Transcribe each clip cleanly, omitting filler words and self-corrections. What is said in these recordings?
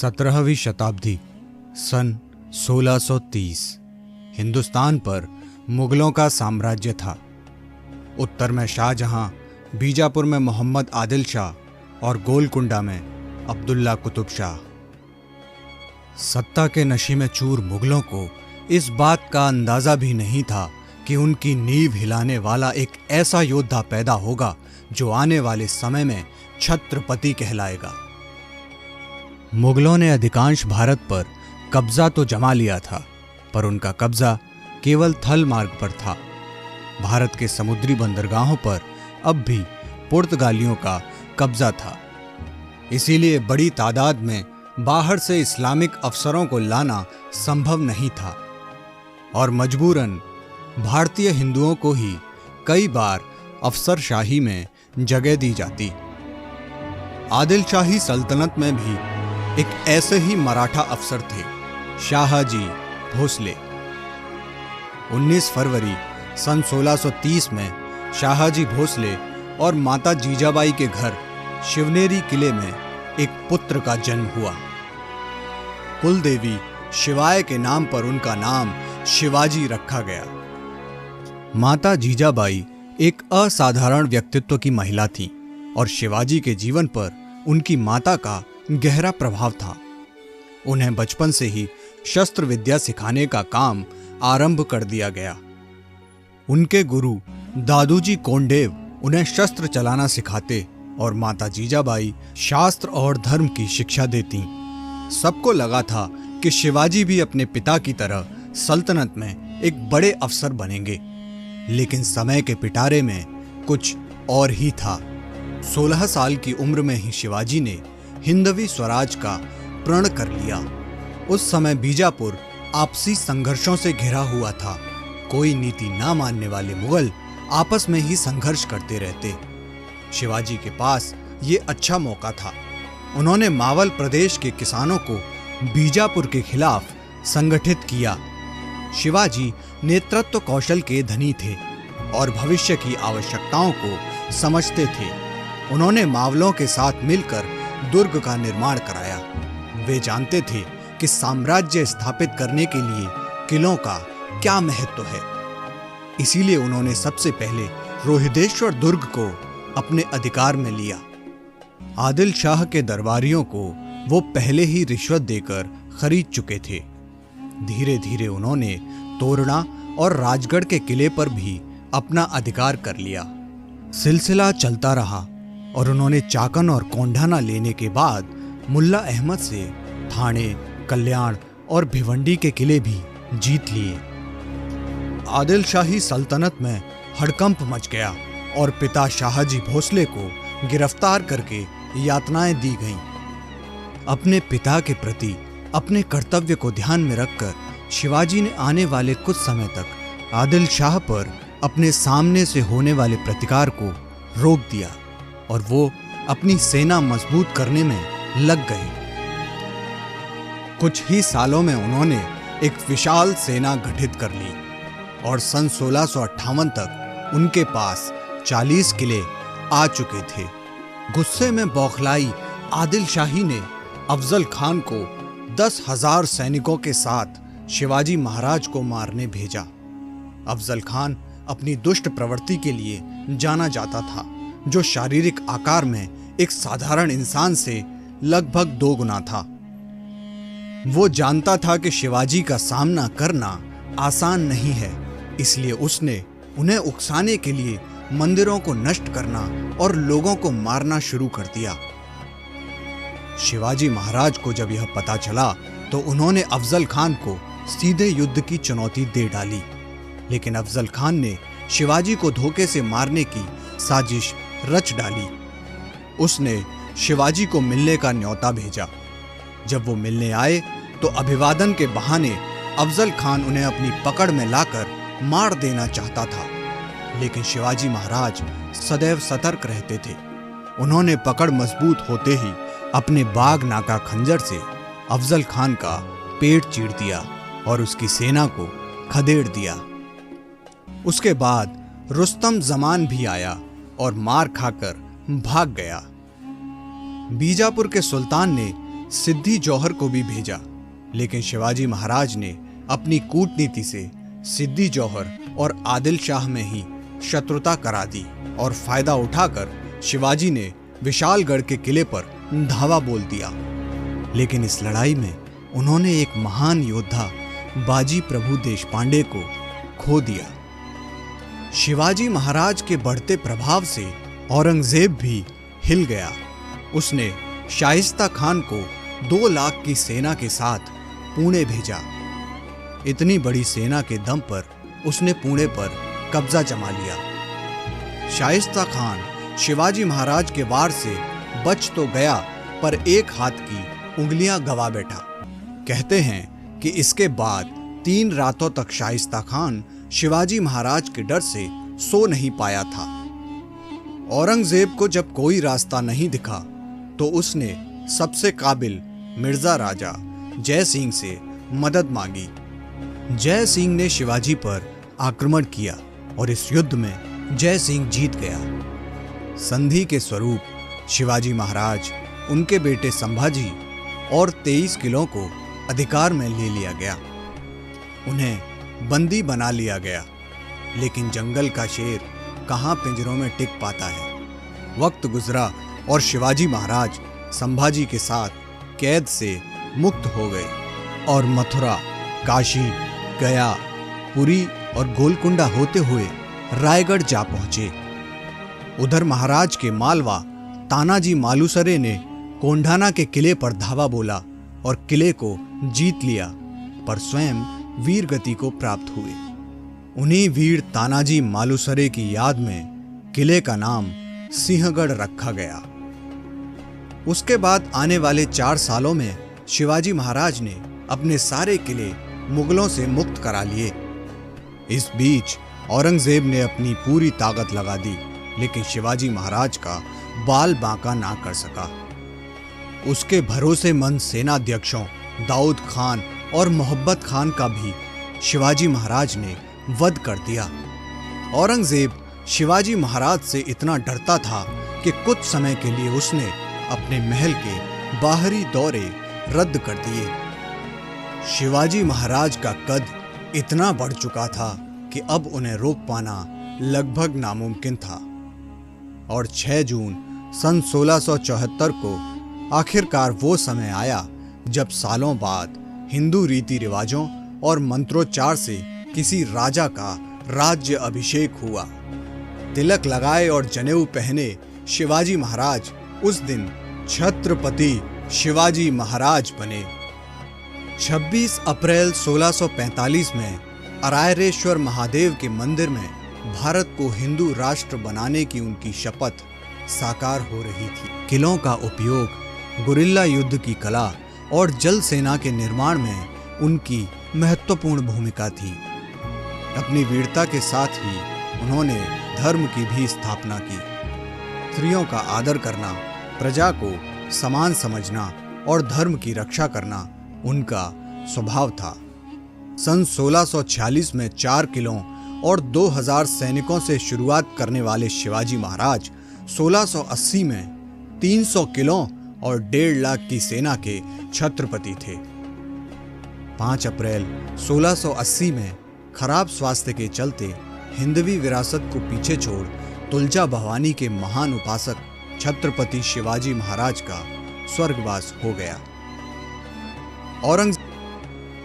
17वीं शताब्दी सन 1630 हिंदुस्तान पर मुगलों का साम्राज्य था। उत्तर में शाहजहां, बीजापुर में मोहम्मद आदिल शाह और गोलकुंडा में अब्दुल्ला कुतुब शाह। सत्ता के नशे में चूर मुगलों को इस बात का अंदाजा भी नहीं था कि उनकी नींव हिलाने वाला एक ऐसा योद्धा पैदा होगा जो आने वाले समय में छत्रपति कहलाएगा। मुगलों ने अधिकांश भारत पर कब्जा तो जमा लिया था, पर उनका कब्जा केवल थल मार्ग पर था। भारत के समुद्री बंदरगाहों पर अब भी पुर्तगालियों का कब्जा था। इसीलिए बड़ी तादाद में बाहर से इस्लामिक अफसरों को लाना संभव नहीं था और मजबूरन भारतीय हिंदुओं को ही कई बार अफसरशाही में जगह दी जाती। आदिल शाही सल्तनत में भी एक ऐसे ही मराठा अफसर थे, शाहजी भोसले। 19 फरवरी सन 1630 में शाहजी भोसले और माता जीजाबाई के घर शिवनेरी किले में एक पुत्र का जन्म हुआ। कुलदेवी शिवाय के नाम पर उनका नाम शिवाजी रखा गया। माता जीजाबाई एक असाधारण व्यक्तित्व की महिला थी और शिवाजी के जीवन पर उनकी माता का गहरा प्रभाव था। उन्हें बचपन से ही शस्त्र विद्या सिखाने का काम आरंभ कर दिया गया। उनके गुरु दादूजी कोंडेव उन्हें शस्त्र चलाना सिखाते और माता जीजाबाई शास्त्र और धर्म की शिक्षा देती। सबको लगा था कि शिवाजी भी अपने पिता की तरह सल्तनत में एक बड़े अफसर बनेंगे, लेकिन समय के पिटारे में कुछ और ही था। 16 साल की उम्र में ही शिवाजी ने हिंदवी स्वराज का प्रण कर लिया। उस समय बीजापुर आपसी संघर्षों से घिरा हुआ था। कोई नीति ना मानने वाले मुगल आपस में ही संघर्ष करते रहते। शिवाजी के पास ये अच्छा मौका था। उन्होंने मावल प्रदेश के किसानों को बीजापुर के खिलाफ संगठित किया। शिवाजी नेतृत्व कौशल के धनी थे और भविष्य की आवश्यकताओं को समझते थे। उन्होंने मावलों के साथ मिलकर दुर्ग का निर्माण कराया। वे जानते थे कि साम्राज्य स्थापित करने के लिए किलों का क्या महत्व है। इसीलिए उन्होंने सबसे पहले रोहिदेश्वर दुर्ग को अपने अधिकार में लिया। आदिल शाह के दरबारियों को वो पहले ही रिश्वत देकर खरीद चुके थे। धीरे धीरे उन्होंने तोरणा और राजगढ़ के किले पर भी अपना अधिकार कर लिया। सिलसिला चलता रहा और उन्होंने चाकन और कोंढाना लेने के बाद मुल्ला अहमद से ठाणे, कल्याण और भिवंडी के किले भी जीत लिए। आदिल शाही सल्तनत में हड़कंप मच गया और पिता शाहजी भोसले को गिरफ्तार करके यातनाएं दी गईं। अपने पिता के प्रति अपने कर्तव्य को ध्यान में रखकर शिवाजी ने आने वाले कुछ समय तक आदिल शाह पर अपने सामने से होने वाले प्रतिकार को रोक दिया और वो अपनी सेना मजबूत करने में लग गए। कुछ ही सालों में उन्होंने एक विशाल सेना गठित कर ली और सन 1658 तक उनके पास 40 किले आ चुके थे। गुस्से में बौखलाई आदिल शाही ने अफजल खान को 10,000 सैनिकों के साथ शिवाजी महाराज को मारने भेजा। अफजल खान अपनी दुष्ट प्रवृत्ति के लिए जाना जाता था, जो शारीरिक आकार में एक साधारण इंसान से लगभग 2 गुना था। वो जानता था कि शिवाजी का सामना करना आसान नहीं है, इसलिए उसने उन्हें उकसाने के लिए मंदिरों को नष्ट करना और लोगों को मारना शुरू कर दिया। शिवाजी महाराज को जब यह पता चला तो उन्होंने अफजल खान को सीधे युद्ध की चुनौती दे डाली, लेकिन अफजल खान ने शिवाजी को धोखे से मारने की साजिश रच डाली। उसने शिवाजी को मिलने का न्योता भेजा। जब वो मिलने आए तो अभिवादन के बहाने अफजल खान उन्हें अपनी पकड़ में लाकर मार देना चाहता था, लेकिन शिवाजी महाराज सदैव सतर्क रहते थे। उन्होंने पकड़ मजबूत होते ही अपने बाग नाका खंजर से अफजल खान का पेट चीर दिया और उसकी सेना को खदेड़ दिया। उसके बाद रुस्तम जमान भी आया और मार खाकर भाग गया। बीजापुर के सुल्तान ने सिद्दी जौहर को भी भेजा, लेकिन शिवाजी महाराज ने अपनी कूटनीति से सिद्दी जौहर और आदिल शाह में ही शत्रुता करा दी और फायदा उठाकर शिवाजी ने विशालगढ़ के किले पर धावा बोल दिया। लेकिन इस लड़ाई में उन्होंने एक महान योद्धा बाजी प्रभु देशपांडे को खो दिया। शिवाजी महाराज के बढ़ते प्रभाव से औरंगजेब भी हिल गया। उसने शाइस्ता खान को 2 लाख की सेना के साथ पुणे भेजा। इतनी बड़ी सेना के दम पर उसने पुणे पर कब्जा जमा लिया। शाइस्ता खान शिवाजी महाराज के वार से बच तो गया, पर एक हाथ की उंगलियां गवा बैठा। कहते हैं कि इसके बाद 3 रातों तक शाइस्ता खान शिवाजी महाराज के डर से सो नहीं पाया था। औरंगजेब को जब कोई रास्ता नहीं दिखा तो उसने सबसे काबिल मिर्जा राजा जय सिंह से मदद मांगी। जय सिंह ने शिवाजी पर आक्रमण किया और इस युद्ध में जय सिंह जीत गया। संधि के स्वरूप शिवाजी महाराज, उनके बेटे संभाजी और 23 किलों को अधिकार में ले लिया गया। उन्हें बंदी बना लिया गया, लेकिन जंगल का शेर कहां पिंजरों में टिक पाता है। वक्त गुजरा और शिवाजी महाराज संभाजी के साथ कैद से मुक्त हो गए और मथुरा, काशी, गया, पुरी और गोलकुंडा होते हुए रायगढ़ जा पहुंचे। उधर महाराज के मालवा तानाजी मालुसरे ने कोंढाना के किले पर धावा बोला और किले को जीत लिया, पर स्वयं वीर गति को प्राप्त हुए। उन्हीं वीर तानाजी मालुसरे की याद में किले का नाम सिंहगढ़ रखा गया। उसके बाद आने वाले 4 सालों में शिवाजी महाराज ने अपने सारे किले मुगलों से मुक्त करा लिए। इस बीच औरंगजेब ने अपनी पूरी ताकत लगा दी, लेकिन शिवाजी महाराज का बाल बांका ना कर सका। उसके भरोसेमंद सेनाध्यक्षों दाऊद खान और मोहब्बत खान का भी शिवाजी महाराज ने वध कर दिया। औरंगजेब शिवाजी महाराज से इतना डरता था कि कुछ समय के लिए उसने अपने महल के बाहरी दौरे रद्द कर दिए। शिवाजी महाराज का कद इतना बढ़ चुका था कि अब उन्हें रोक पाना लगभग नामुमकिन था और 6 जून सन 1674 को आखिरकार वो समय आया जब सालों बाद हिंदू रीति रिवाजों और मंत्रोच्चार से किसी राजा का राज्य अभिषेक हुआ। तिलक लगाए और जनेऊ पहने शिवाजी महाराज उस दिन छत्रपति शिवाजी महाराज बने। 26 अप्रैल 1645 में अरायरेश्वर महादेव के मंदिर में भारत को हिंदू राष्ट्र बनाने की उनकी शपथ साकार हो रही थी। किलों का उपयोग, गुरिल्ला युद्ध की कला और जल सेना के निर्माण में उनकी महत्वपूर्ण भूमिका थी। अपनी वीरता के साथ ही उन्होंने धर्म की भी स्थापना की। स्त्रियों का आदर करना, प्रजा को समान समझना और धर्म की रक्षा करना उनका स्वभाव था। सन 1646 में 4 किलों और 2000 सैनिकों से शुरुआत करने वाले शिवाजी महाराज 1680 में 300 किलों और 1.5 लाख की सेना के छत्रपति थे। 5 अप्रैल 1680 में खराब स्वास्थ्य के चलते हिंदवी विरासत को पीछे छोड़ तुलजा भवानी के महान उपासक छत्रपति शिवाजी महाराज का स्वर्गवास हो गया।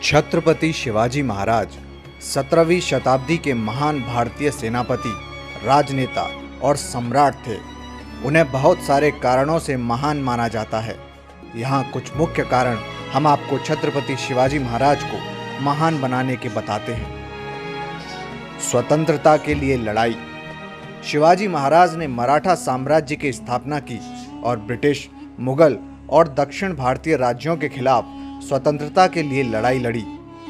छत्रपति शिवाजी महाराज 17वीं शताब्दी के महान भारतीय सेनापति, राजनेता और सम्राट थे। उन्हें बहुत सारे कारणों से महान माना जाता है। यहाँ कुछ मुख्य कारण हम आपको छत्रपति शिवाजी महाराज को महान बनाने के बताते हैं। स्वतंत्रता के लिए लड़ाई। शिवाजी महाराज ने मराठा साम्राज्य की स्थापना की और ब्रिटिश, मुगल और दक्षिण भारतीय राज्यों के खिलाफ स्वतंत्रता के लिए लड़ाई लड़ी।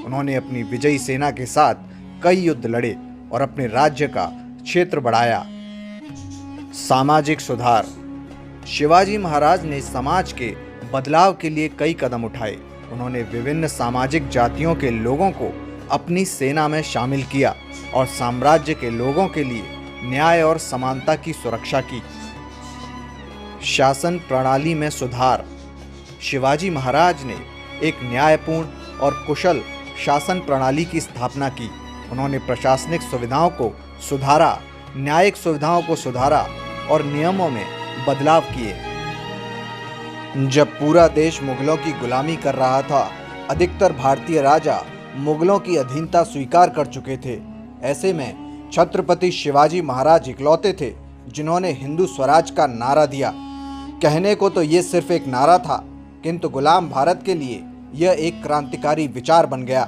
उन्होंने अपनी विजयी सेना के साथ कई युद्ध लड़े और अपने राज्य का क्षेत्र बढ़ाया। सामाजिक सुधार। शिवाजी महाराज ने समाज के बदलाव के लिए कई कदम उठाए। उन्होंने विभिन्न सामाजिक जातियों के लोगों को अपनी सेना में शामिल किया और साम्राज्य के लोगों के लिए न्याय और समानता की सुरक्षा की। शासन प्रणाली में सुधार। शिवाजी महाराज ने एक न्यायपूर्ण और कुशल शासन प्रणाली की स्थापना की। उन्होंने प्रशासनिक सुविधाओं को सुधारा, न्यायिक सुविधाओं को सुधारा और नियमों में बदलाव किए। जब पूरा देश मुगलों की गुलामी कर रहा था, अधिकतर भारतीय राजा मुगलों की अधीनता स्वीकार कर चुके थे। ऐसे में छत्रपति शिवाजी महाराज इकलौते थे जिन्होंने हिंदू स्वराज का नारा दिया। कहने को तो ये सिर्फ एक नारा था, किंतु गुलाम भारत के लिए यह एक क्रांतिकारी विचार बन गया।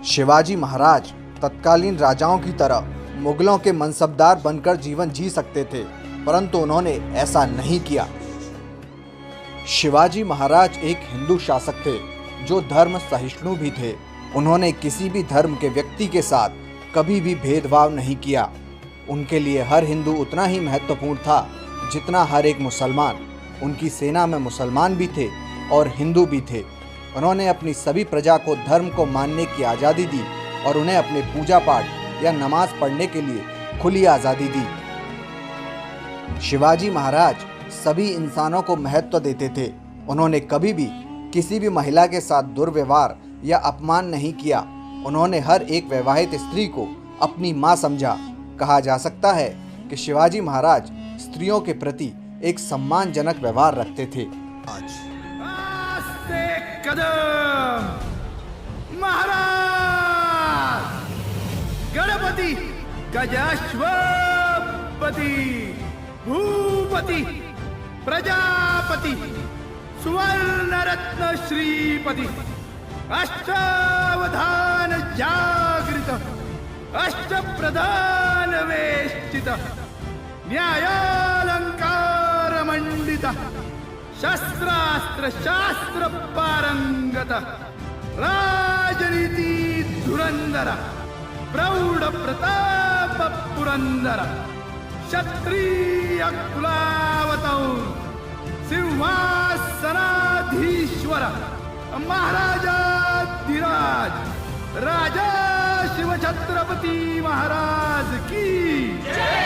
शिवाजी महाराज तत्कालीन राजाओं की तरह मुगलों के मनसबदार बनकर जीवन जी सकते थे, परंतु उन्होंने ऐसा नहीं किया। शिवाजी महाराज एक हिंदू शासक थे जो धर्म सहिष्णु भी थे। उन्होंने किसी भी धर्म के व्यक्ति के साथ कभी भी भेदभाव नहीं किया। उनके लिए हर हिंदू उतना ही महत्वपूर्ण था जितना हर एक मुसलमान। उनकी सेना में मुसलमान भी थे और हिंदू भी थे। उन्होंने अपनी सभी प्रजा को धर्म को मानने की आज़ादी दी और उन्हें अपने पूजा पाठ या नमाज पढ़ने के लिए खुली आज़ादी दी। शिवाजी महाराज सभी इंसानों को महत्व देते थे। उन्होंने कभी भी किसी भी महिला के साथ दुर्व्यवहार या अपमान नहीं किया। उन्होंने हर एक वैवाहित स्त्री को अपनी मां समझा। कहा जा सकता है कि शिवाजी महाराज स्त्रियों के प्रति एक सम्मानजनक व्यवहार रखते थे। आस्ते कदम महाराज, गणपति गजाश्वपति भूपति प्रजापति सुवर्ण रत्न श्रीपति अष्टावधान जागृत अष्ट प्रधान वेष्टित न्यायालंकार मंडित शस्त्रास्त्र शास्त्र पारंगत राजनीति धुरंधर प्रौढ़ प्रताप पुरंदर क्षत्रिय कुलावतौर सिंहासनाधीश्वर महाराजाधिराज राजा शिव छत्रपति महाराज की जय।